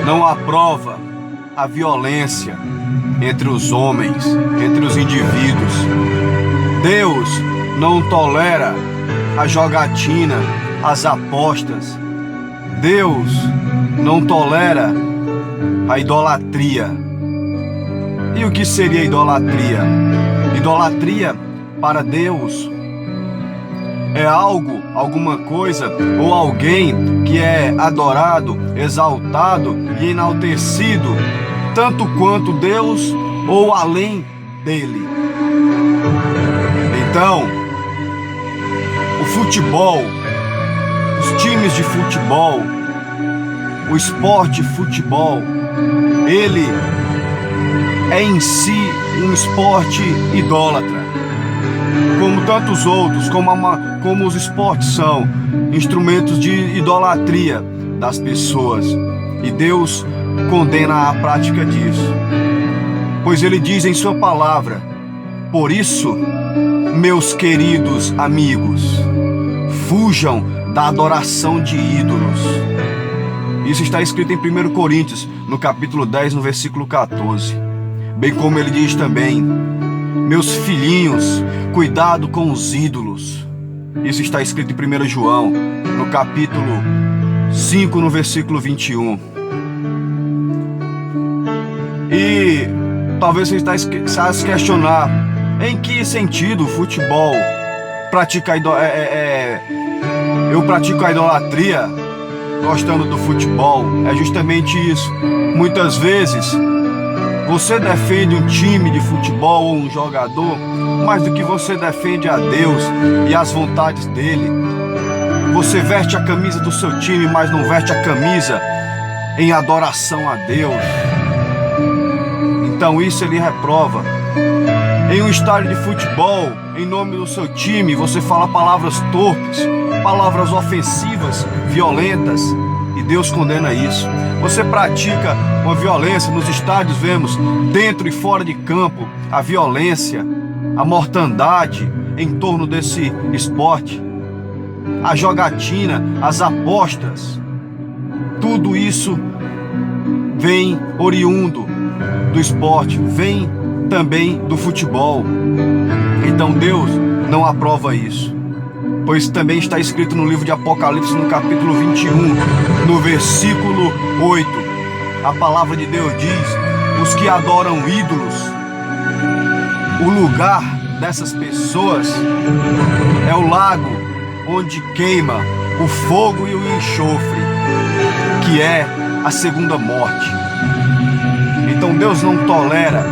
não aprova a violência entre os homens, entre os indivíduos. Deus não tolera a jogatina, as apostas. Deus não tolera a idolatria. E o que seria idolatria? Idolatria para Deus é algo, alguma coisa ou alguém que é adorado, exaltado e enaltecido tanto quanto Deus ou além dele. Então, o futebol, os times de futebol, o esporte futebol, ele é em si um esporte idólatra, como tantos outros, como os esportes são instrumentos de idolatria das pessoas, e Deus condena a prática disso, pois ele diz em sua palavra: por isso, meus queridos amigos, fujam da adoração de ídolos. Isso está escrito em 1 Coríntios, no capítulo 10, no versículo 14. Bem como ele diz também: meus filhinhos, cuidado com os ídolos. Isso está escrito em 1 João, no capítulo 5, no versículo 21. E talvez você está se questionar: em que sentido o futebol pratica eu pratico a idolatria gostando do futebol? É justamente isso. Muitas vezes você defende um time de futebol ou um jogador mais do que você defende a Deus e as vontades dele. Você veste a camisa do seu time, mas não veste a camisa em adoração a Deus. Então isso ele reprova. Em um estádio de futebol, em nome do seu time, você fala palavras torpes, palavras ofensivas, violentas, e Deus condena isso. Você pratica uma violência nos estádios, vemos dentro e fora de campo a violência, a mortandade em torno desse esporte, a jogatina, as apostas. Tudo isso vem oriundo do esporte, vem também do futebol. Então Deus não aprova isso, pois também está escrito no livro de Apocalipse, no capítulo 21, no versículo 8, a palavra de Deus diz: os que adoram ídolos, o lugar dessas pessoas é o lago onde queima o fogo e o enxofre, que é a segunda morte. Então Deus não tolera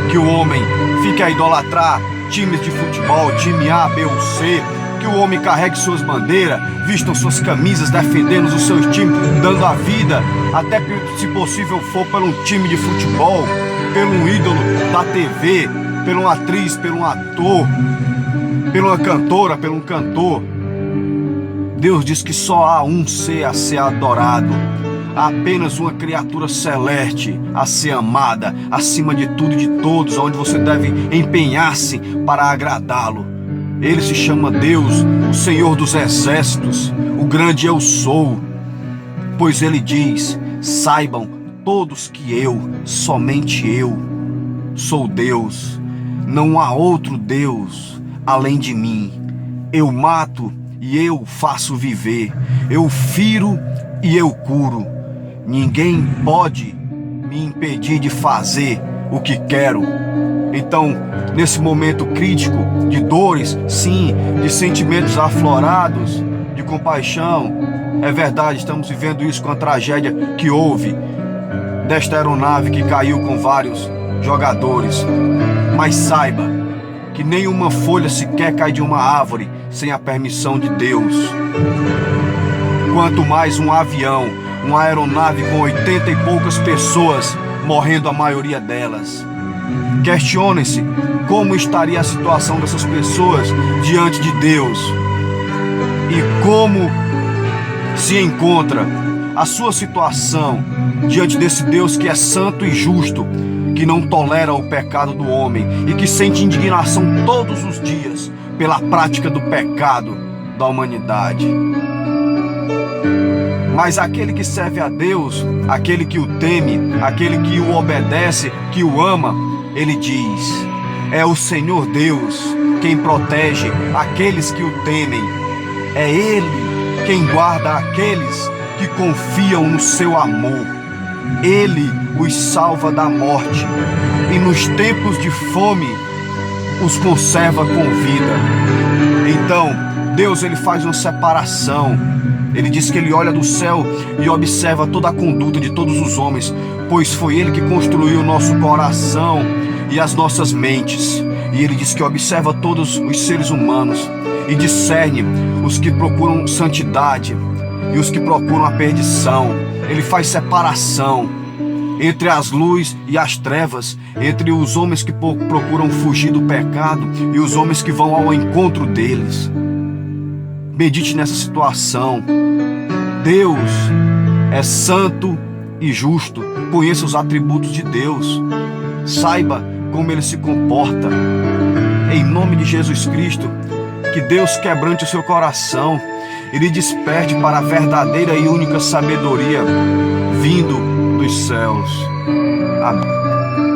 que o homem fique a idolatrar times de futebol, time A, B ou C, que o homem carregue suas bandeiras, vistam suas camisas, defendendo os seus times, dando a vida, até se possível for, por um time de futebol, pelo um ídolo da TV, pela uma atriz, pelo um ator, pela uma cantora, pelo um cantor. Deus diz que só há um ser a ser adorado, há apenas uma criatura celeste a ser amada, acima de tudo e de todos, onde você deve empenhar-se para agradá-lo. Ele se chama Deus, o Senhor dos exércitos, o grande eu sou, pois ele diz: saibam todos que eu, somente eu, sou Deus, não há outro Deus além de mim. Eu mato e eu faço viver, eu firo e eu curo. Ninguém pode me impedir de fazer o que quero. Então, nesse momento crítico de dores, sim, de sentimentos aflorados, de compaixão, é verdade, estamos vivendo isso com a tragédia que houve desta aeronave que caiu com vários jogadores. Mas saiba que nenhuma folha sequer cai de uma árvore sem a permissão de Deus. Quanto mais um avião, uma aeronave com 80 e poucas pessoas, morrendo a maioria delas. Questionem-se como estaria a situação dessas pessoas diante de Deus e como se encontra a sua situação diante desse Deus que é santo e justo, que não tolera o pecado do homem e que sente indignação todos os dias pela prática do pecado da humanidade. Mas aquele que serve a Deus, aquele que o teme, aquele que o obedece, que o ama, ele diz: é o Senhor Deus quem protege aqueles que o temem. É Ele quem guarda aqueles que confiam no seu amor. Ele os salva da morte e nos tempos de fome os conserva com vida. Então, Deus, ele faz uma separação. Ele diz que ele olha do céu e observa toda a conduta de todos os homens, pois foi ele que construiu o nosso coração e as nossas mentes. E ele diz que observa todos os seres humanos e discerne os que procuram santidade e os que procuram a perdição. Ele faz separação entre as luzes e as trevas, entre os homens que procuram fugir do pecado e os homens que vão ao encontro deles. Medite nessa situação. Deus é santo e justo. Conheça os atributos de Deus. Saiba como ele se comporta. Em nome de Jesus Cristo, que Deus quebrante o seu coração e lhe desperte para a verdadeira e única sabedoria vindo dos céus. Amém.